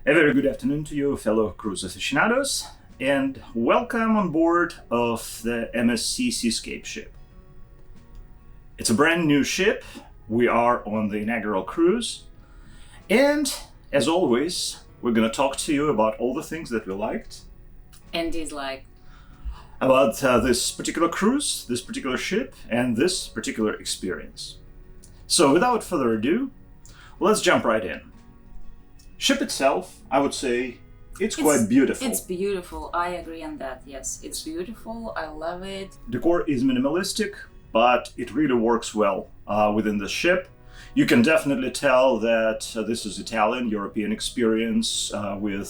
A very good afternoon to you, fellow cruise aficionados, and welcome on board of the MSC Seascape ship. It's a brand new ship. We are on the inaugural cruise, and as always, we're going to talk to you about all the things that we liked and disliked about this particular cruise, this particular ship, and this particular experience. So without further ado, let's jump right in. Ship itself, I would say, it's quite beautiful. It's beautiful. I agree on that. Yes, it's beautiful. I love it. Decor is minimalistic, but it really works well within the ship. You can definitely tell that this is Italian, European experience with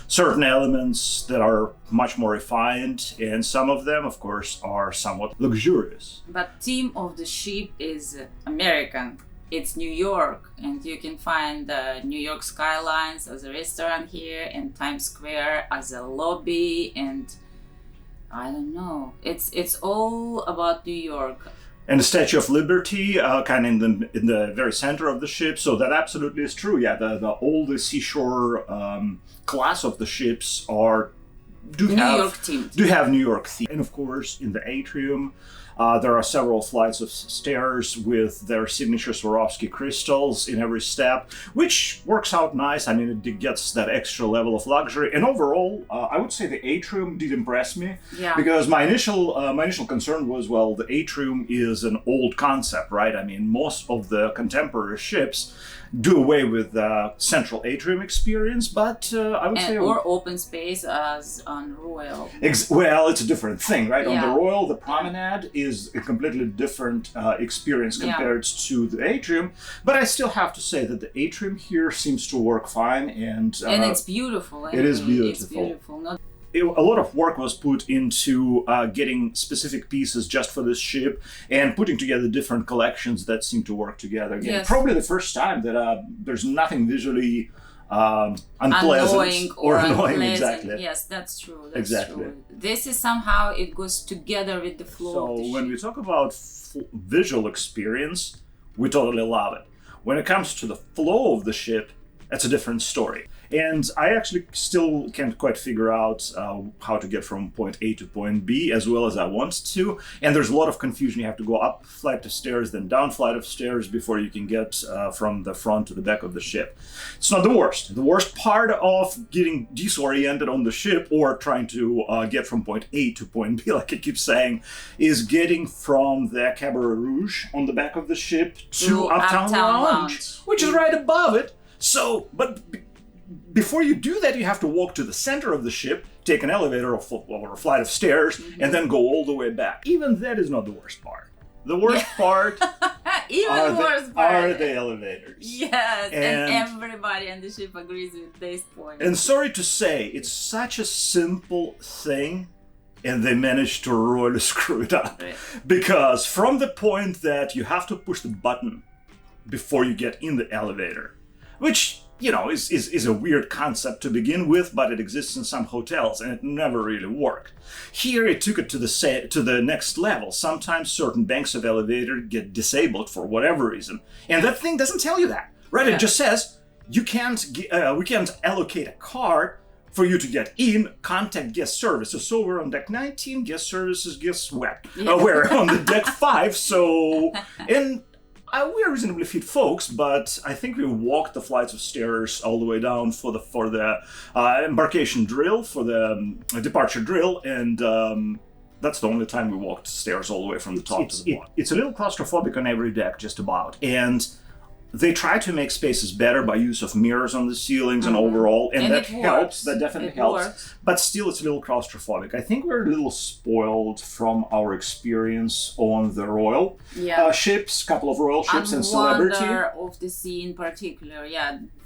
certain elements that are much more refined, and some of them, of course, are somewhat luxurious. But theme of the ship is American. It's New York, and you can find New York skylines as a restaurant here, and Times Square as a lobby, and I don't know. It's all about New York. And the Statue of Liberty, kind of in the very center of the ship. So that absolutely is true. Yeah, all the seashore class of the ships do have New York theme. And of course, in the atrium, there are several flights of stairs with their signature Swarovski crystals in every step, which works out nice. I mean, it gets that extra level of luxury. And overall, I would say the atrium did impress me. Yeah. Because my initial concern was, well, the atrium is an old concept, right? I mean, most of the contemporary ships do away with the central atrium experience, but I would say... Or open space as on Royal. Well, it's a different thing, right? Yeah. On the Royal, the promenade is a completely different experience compared to the atrium, but I still have to say that the atrium here seems to work fine, and it's beautiful. Anyway. It is beautiful. It's beautiful. A lot of work was put into getting specific pieces just for this ship and putting together different collections that seem to work together. Again, yes. Probably the first time that there's nothing visually unpleasant or annoying. Exactly. Yes, that's true. True. This is somehow it goes together with the flow of the So when ship. we talk about visual experience, we totally love it. When it comes to the flow of the ship, that's a different story. And I actually still can't quite figure out how to get from point A to point B as well as I want to. And there's a lot of confusion. You have to go up flight of stairs, then down flight of stairs before you can get from the front to the back of the ship. It's not the worst. The worst part of getting disoriented on the ship or trying to get from point A to point B, like I keep saying, is getting from the Cabaret Rouge on the back of the ship to Uptown Lounge, which is right above it. So, but before you do that, you have to walk to the center of the ship, take an elevator or a flight of stairs, and then go all the way back. Even that is not the worst part. The worst part are the elevators. Yes, and everybody on the ship agrees with this point. And sorry to say, it's such a simple thing, and they managed to royally screw it up. Right. Because from the point that you have to push the button before you get in the elevator, which, you know, is a weird concept to begin with, but it exists in some hotels, and it never really worked. Here, it took it to the next level. Sometimes certain banks of elevator get disabled for whatever reason, and that thing doesn't tell you that, right? Yeah. It just says we can't allocate a car for you to get in. Contact guest services. So we're on deck 19. Guest services. Guess what? Yeah. We're on the deck 5. So and. We are reasonably fit folks, but I think we walked the flights of stairs all the way down for the embarkation drill, for the departure drill, and that's the only time we walked stairs all the way from the top to the bottom. It's a little claustrophobic on every deck, just about, and they try to make spaces better by use of mirrors on the ceilings and overall, and that helps. That definitely helps. Works. But still, it's a little claustrophobic. I think we're a little spoiled from our experience on the Royal ships, couple of Royal ships and Celebrity. Wonder of the Sea in particular,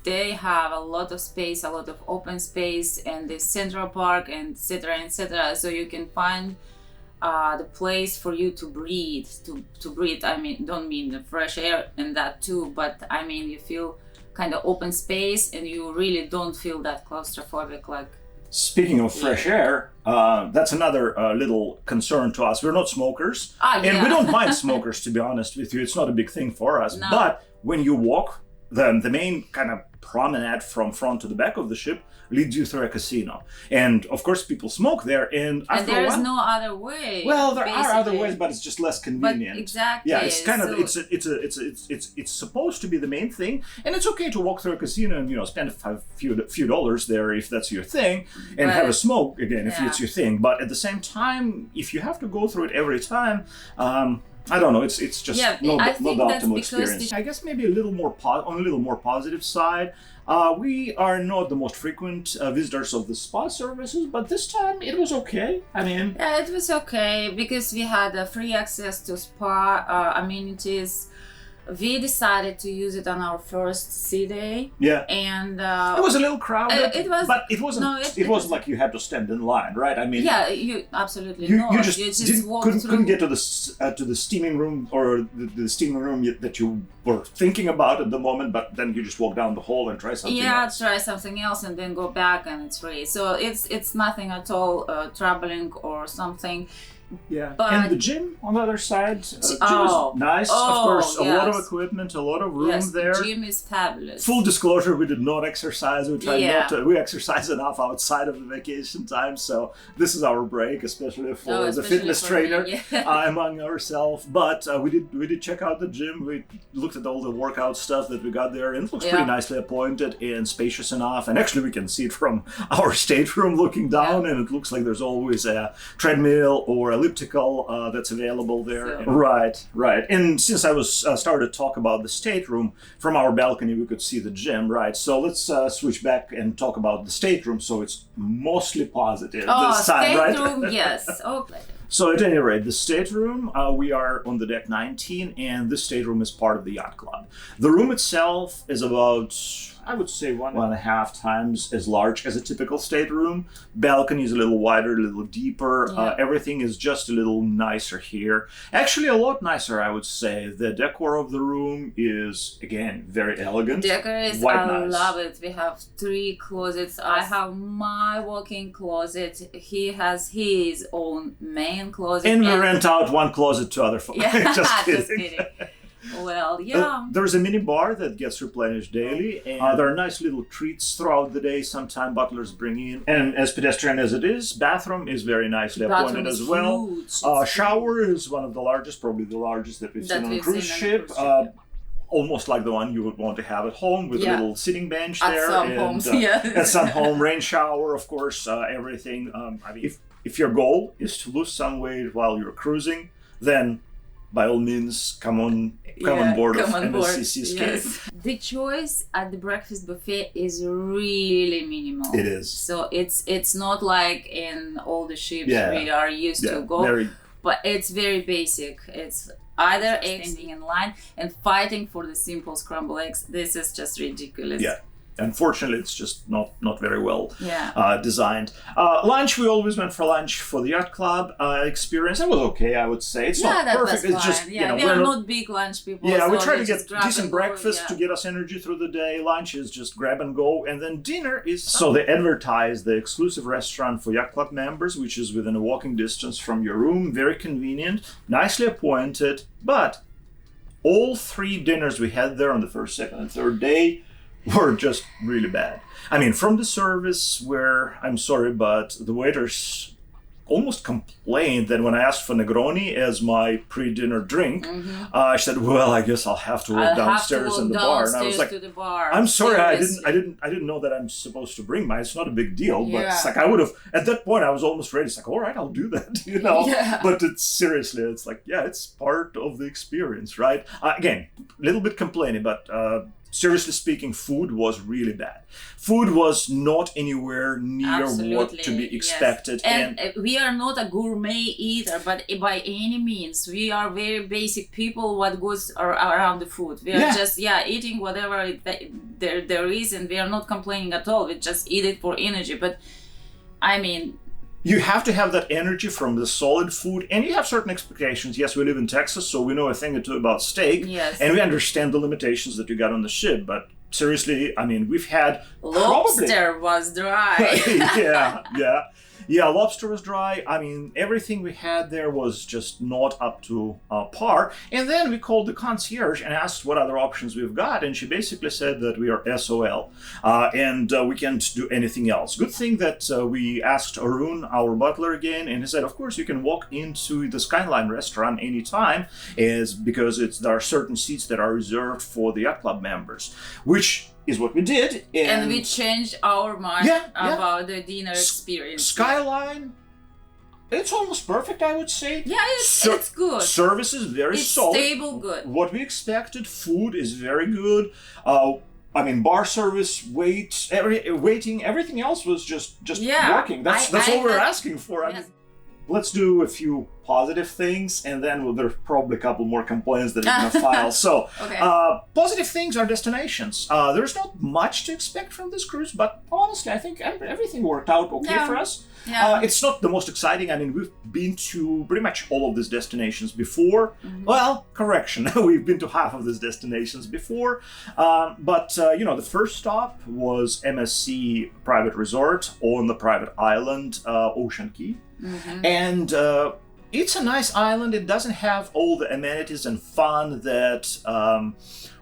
they have a lot of space, a lot of open space, and the Central Park, and etc. So you can find the place for you to breathe, to breathe. I mean, don't mean the fresh air and that too, but I mean you feel kind of open space, and you really don't feel that claustrophobic like Speaking of fresh air, that's another little concern to us. We're not smokers, and we don't mind smokers, to be honest with you. It's not a big thing for us. No. But when you walk the main kind of promenade from front to the back of the ship leads you through a casino, and of course people smoke there, and after there a is while, no other way. well, there are other basically. ways, but it's just less convenient. But exactly. Yeah, it's kind of So- it's supposed to be the main thing, and it's okay to walk through a casino and spend a few dollars there if that's your thing, and have a smoke again if it's your thing. But at the same time, if you have to go through it every time, I don't know. It's just not the optimal experience. I guess maybe a little more on a little more positive side. We are not the most frequent visitors of the spa services, but this time it was okay. I mean, yeah, it was okay because we had free access to spa amenities. We decided to use it on our first sea day. Yeah. And it was a little crowded. It was, but it wasn't. No, it wasn't like you had to stand in line, right? I mean, yeah, you absolutely you not. just, couldn't get to the steaming room or the steaming room that you were thinking about at the moment. But then you just walk down the hall and try something. Yeah, else. try something else and then go back, and it's free. So it's nothing at all troubling or something. Yeah, but and the gym on the other side, gym is nice. Of course, a lot of equipment, a lot of room there. The gym is fabulous. Full disclosure: we did not exercise. We tried not to. We exercise enough outside of the vacation time, so this is our break, especially for the fitness trainer among ourselves. But we did check out the gym. We looked at all the workout stuff that we got there, and it looks pretty nicely appointed and spacious enough. And actually, we can see it from our stateroom looking down, and it looks like there's always a treadmill or elliptical that's available there. So. Right. And since I was started to talk about the stateroom, from our balcony we could see the gym, right? So let's switch back and talk about the stateroom. So it's mostly positive this time, right? Stateroom, yes. Okay. So at any rate, the stateroom, we are on the deck 19, and this stateroom is part of the Yacht Club. The room itself is about, I would say, 1.5 times as large as a typical stateroom. Balcony is a little wider, a little deeper. Everything is just a little nicer here. Actually, a lot nicer, I would say. The decor of the room is, again, very elegant. Decor is, I love it. We have 3 closets. I have my walk-in closet. He has his own main closet. And we rent out 1 closet to other folks. Yeah, just kidding. Well, yeah. There's a mini bar that gets replenished daily, and there are nice little treats throughout the day. Sometimes butlers bring in, and as pedestrian as it is, bathroom is very nicely appointed as well. Shower is one of the largest, probably the largest that we've seen on a cruise ship. Almost like the one you would want to have at home with a little sitting bench there. At some homes, At some home, rain shower, of course, everything. I mean, if your goal is to lose some weight while you're cruising, then by all means, come on board of MSC Seascape. Yes. The choice at the breakfast buffet is really minimal. It is. So it's not like in all the ships we are used to go, but it's very basic. It's either eggs standing in line and fighting for the simple scrambled eggs. This is just ridiculous. Yeah. Unfortunately, it's just not very well designed. Lunch, we always went for lunch for the Yacht Club experience. It was okay, I would say. It's not perfect. Was it's just, we are not big lunch people. Yeah, so we try to get decent breakfast go, to get us energy through the day. Lunch is just grab and go. And then dinner is... So they advertise the exclusive restaurant for Yacht Club members, which is within a walking distance from your room. Very convenient, nicely appointed. But all 3 dinners we had there on the first, second, and third day were just really bad. I mean, from the service where, I'm sorry, but the waiters almost complained that when I asked for Negroni as my pre-dinner drink, I said, "Well, I guess I'll have to walk downstairs in the bar." And I was like, "I'm sorry, I didn't know that I'm supposed to bring mine. It's not a big deal." But it's like I would have at that point. I was almost ready. It's like, "All right, I'll do that," But it's seriously, it's like, it's part of the experience, right? Again, a little bit complaining, but. Seriously speaking, food was really bad. Food was not anywhere near what to be expected. And we are not a gourmet either, but by any means, we are very basic people. What goes around the food, we are just eating whatever there is, and we are not complaining at all. We just eat it for energy. But I mean. You have to have that energy from the solid food, and you have certain expectations. Yes, we live in Texas, so we know a thing or two about steak, and we understand the limitations that you got on the ship. But seriously, I mean, we've had lobster was dry. yeah. Yeah, lobster was dry. I mean, everything we had there was just not up to par. And then we called the concierge and asked what other options we've got, and she basically said that we are SOL, and we can't do anything else. Good thing that we asked Arun, our butler, again, and he said, of course, you can walk into the Skyline restaurant anytime, because there are certain seats that are reserved for the Yacht Club members, which is what we did. And we changed our mind about the dinner experience. Skyline, it's almost perfect, I would say. Yeah, it's good. Service is very solid. It's stable, good. What we expected. Food is very good. I mean, bar service, waiting, everything else was just working. That's all we're asking for. I mean, let's do a few positive things, and then there's probably a couple more complaints that we're going to file. So, positive things are destinations. There's not much to expect from this cruise, but honestly, I think everything worked out okay for us. Yeah. It's not the most exciting. I mean, we've been to pretty much all of these destinations before. Mm-hmm. Well, correction, we've been to half of these destinations before. But the first stop was MSC Private Resort on the private island, Ocean Key. Mm-hmm. And it's a nice island. It doesn't have all the amenities and fun that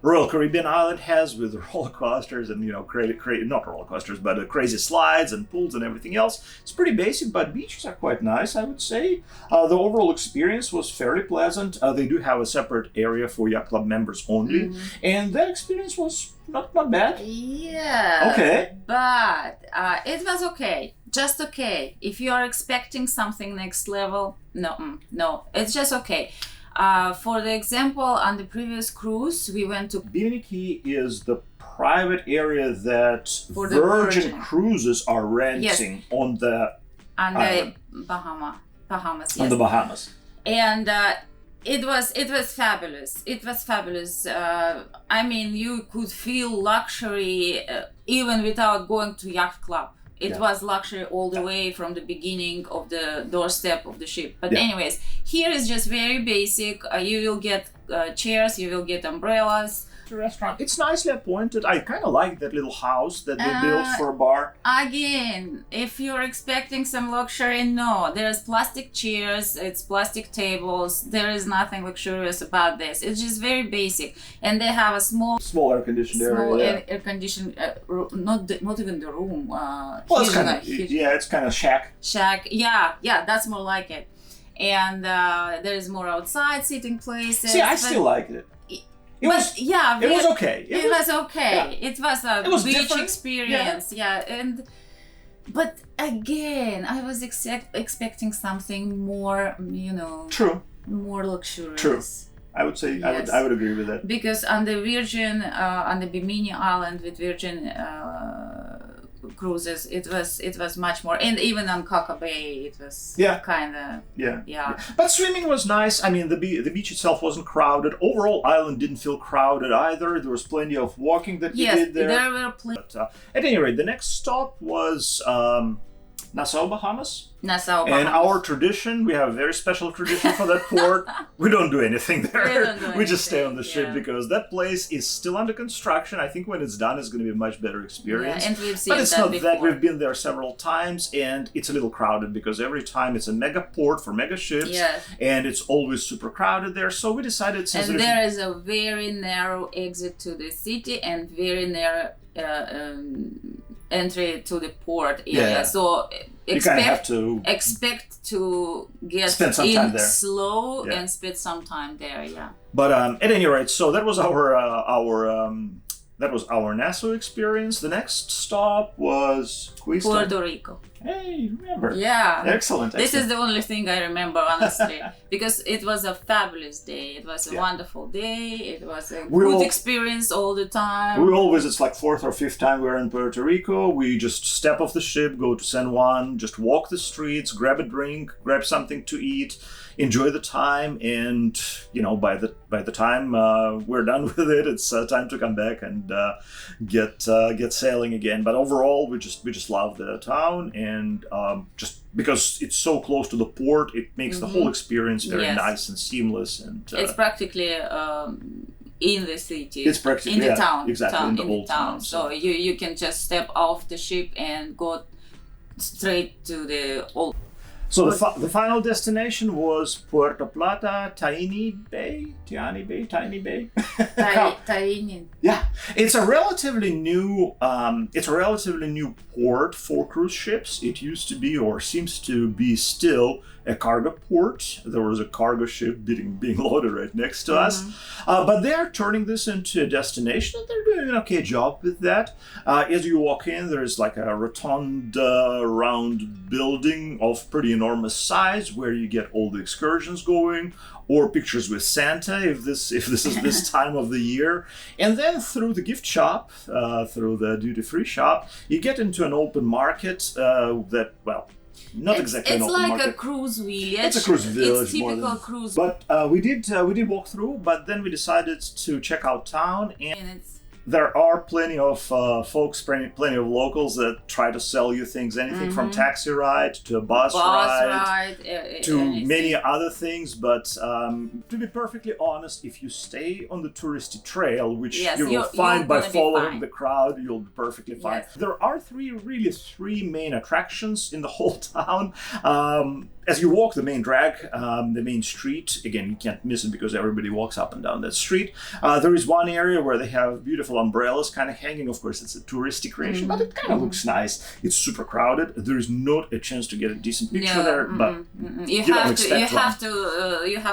Royal Caribbean Island has, with roller coasters and not roller coasters, but crazy slides and pools and everything else. It's pretty basic, but beaches are quite nice, I would say. The overall experience was fairly pleasant. They do have a separate area for Yacht Club members only, and that experience was not bad. Yeah. Okay. But it was okay. Just okay. If you are expecting something next level, no, it's just okay. For the example, on the previous cruise, we went to Bimini Key is the private area that Virgin Cruises are renting on the Bahamas. Yes. On the Bahamas. And it was fabulous. It was fabulous. I mean, you could feel luxury even without going to Yacht Club. It was luxury all the way from the beginning of the doorstep of the ship. But anyways, here is just very basic. You will get chairs, you will get umbrellas. The restaurant, it's nicely appointed. I kind of like that little house that they built for a bar. Again, if you're expecting some luxury, no. There's plastic chairs, it's plastic tables. There is nothing luxurious about this. It's just very basic. And they have a small air conditioned area. Air conditioned, not even the room. Well, it's kind of it's kind of shack. Yeah, that's more like it. And there is more outside seating places. See, I still liked it. It was okay. It was okay. Yeah. It was a beach different experience. But again, I was expecting something more, True. more luxurious. True. I would say I would agree with that. Because on the Virgin, on the Bimini Island with Virgin cruises, it was much more, and even on Coca Bay, it was kind of But swimming was nice. I mean, the beach itself wasn't crowded. Overall, island didn't feel crowded either. There was plenty of walking that we did there. There were plenty. But, at any rate, the next stop was Nassau, Bahamas. And our tradition, we have a very special tradition for that port. We don't do anything there. We just stay on the ship because that place is still under construction. I think when it's done, it's going to be a much better experience. Yeah, and we've seen but it's not that. We've been there several times, and it's a little crowded because every time it's a mega port for mega ships, and it's always super crowded there. So we decided there is a very narrow exit to the city and very narrow entry to the port area. So expect to get in slow and spend some time there. But at any rate, so that was our Nassau experience. The next stop was Puerto Rico. Hey, remember? Yeah. Excellent. This is the only thing I remember, honestly, because it was a fabulous day. It was a wonderful day. It was a good experience all the time. It's like fourth or fifth time we're in Puerto Rico. We just step off the ship, go to San Juan, just walk the streets, grab a drink, grab something to eat, enjoy the time, and by the time we're done with it, it's time to come back and get sailing again. But overall, we just love the town, and just because it's so close to the port, it makes the whole experience very nice and seamless. And it's practically in the city. It's practically in the town. Exactly, in the old town. town. So you can just step off the ship and go straight to the old. So the final destination was Puerto Plata, Tiny Bay. Tarini. Yeah, it's a relatively new port for cruise ships. It used to be, or seems to be still, a cargo port. There was a cargo ship being loaded right next to us. But they are turning this into a destination, and they're doing an okay job with that. As you walk in, there's like a rotund, round building of pretty enormous size where you get all the excursions going, or pictures with Santa if this is this time of the year. And then through the gift shop, through the duty-free shop, you get into an open market that, well, not exactly an open market. It's like a cruise village. It's a cruise village. It's typical cruise. But we did walk through, but then we decided to check out town, and there are plenty of folks, plenty of locals that try to sell you things, anything from taxi ride to a bus ride to anything. many other things. But to be perfectly honest, if you stay on the touristy trail, which you will find by following the crowd, you'll be perfectly fine. Yes. There are three main attractions in the whole town. As you walk the main drag, the main street, again, you can't miss it because everybody walks up and down that street. There is one area where they have beautiful umbrellas kind of hanging. Of course, it's a touristy creation, but it kind of looks nice. It's super crowded. There is not a chance to get a decent picture there, but you have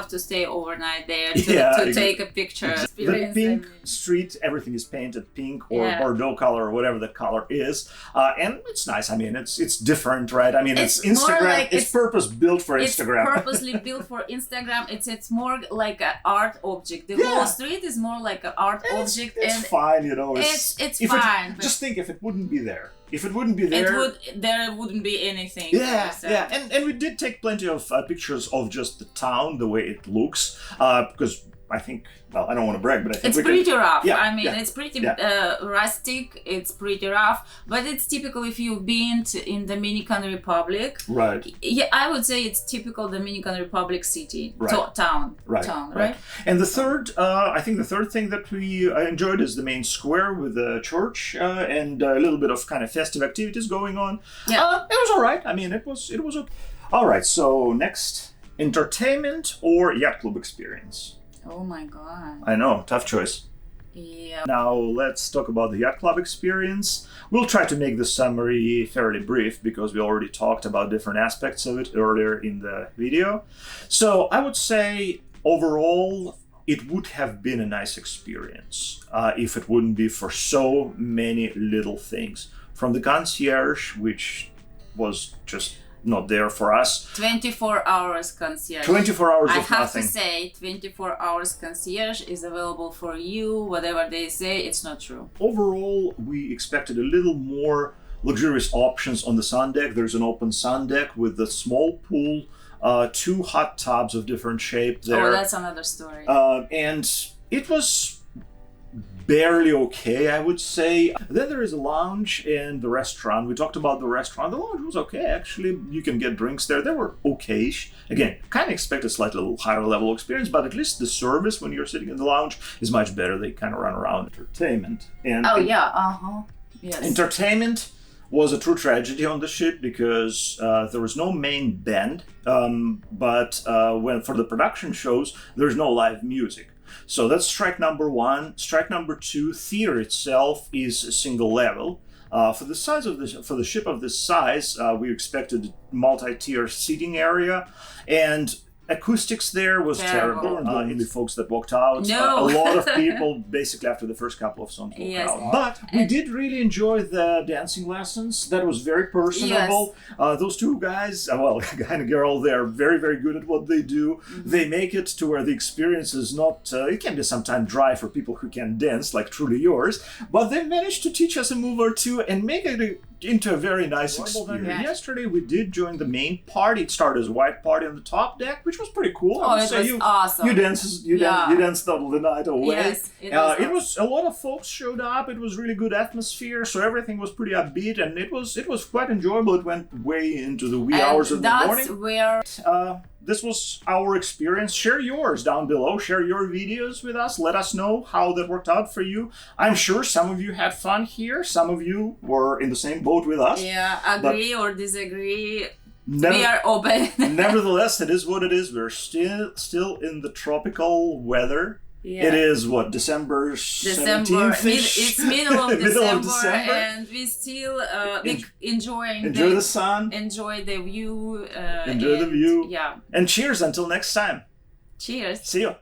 to stay overnight there to take a picture. The pink street, everything is painted pink or Bordeaux color or whatever the color is, and it's nice. I mean, it's different, right? I mean, it's Instagram. It's purpose built for Instagram. It's purposely built for Instagram. It's more like an art object. The whole street is more like an art object. It's fine, you know. It's fine. Just think if it wouldn't be there. If it wouldn't be there, there wouldn't be anything. Yeah. And we did take plenty of pictures of just the town, the way it looks, because I think, well, I don't want to brag, but I think it's pretty rough. Yeah, I mean, it's pretty rustic. It's pretty rough, but it's typical if you've been in Dominican Republic. Right. Yeah, I would say it's typical Dominican Republic city, town. Right. Town, right? And the third, I think the third thing that we enjoyed is the main square with the church and a little bit of kind of festive activities going on. Yeah. It was all right. I mean, it was okay. All right. So next, entertainment or yacht club experience? Oh my god. I know, tough choice. Yeah. Now let's talk about the yacht club experience. We'll try to make the summary fairly brief because we already talked about different aspects of it earlier in the video. So I would say overall it would have been a nice experience if it wouldn't be for so many little things. From the concierge, which was just not there for us. 24 hours concierge. 24 hours of nothing. I have nothing. to say, 24 hours concierge is available for you. Whatever they say, it's not true. Overall, we expected a little more luxurious options on the sun deck. There's an open sun deck with a small pool, 2 hot tubs of different shape there. Oh, that's another story. And it was barely okay, I would say. Then there is a lounge and the restaurant. We talked about the restaurant. The lounge was okay, actually. You can get drinks there. They were okay-ish. Again, kind of expect a slightly higher level experience, but at least the service when you're sitting in the lounge is much better. They kind of run around entertainment. And Yes. Entertainment was a true tragedy on the ship because there was no main band, but when for the production shows, there's no live music. So that's strike number 1. Strike number 2, theater itself is a single level. For the size of for the ship of this size, we expected multi-tier seating area, and acoustics there was terrible. The folks that walked out, No. a lot of people basically after the first couple of songs walked out. But we did really enjoy the dancing lessons. That was very personable. Those 2 guys, well, guy and a girl, they're very, very good at what they do. Mm-hmm. They make it to where the experience is not, it can be sometimes dry for people who can dance, like Truly Yours, but they managed to teach us a move or two and make it into a very nice experience. Yeah. Yesterday we did join the main party. It started as a white party on the top deck, which was pretty cool. Oh, it was awesome. You danced all the night away. Yes, it was a lot of folks showed up. It was really good atmosphere, so everything was pretty upbeat, and it was quite enjoyable. It went way into the wee hours of the morning. That's where this was our experience. Share yours down below. Share your videos with us. Let us know how that worked out for you. I'm sure some of you had fun here. Some of you were in the same boat with us. Yeah, agree or disagree. We are open. Nevertheless, it is what it is. We're still in the tropical weather. Yeah. It is what, December 17th? It's middle of December, and we still enjoy the sun, enjoy the view, enjoy the view. Yeah. And cheers until next time. Cheers. See you.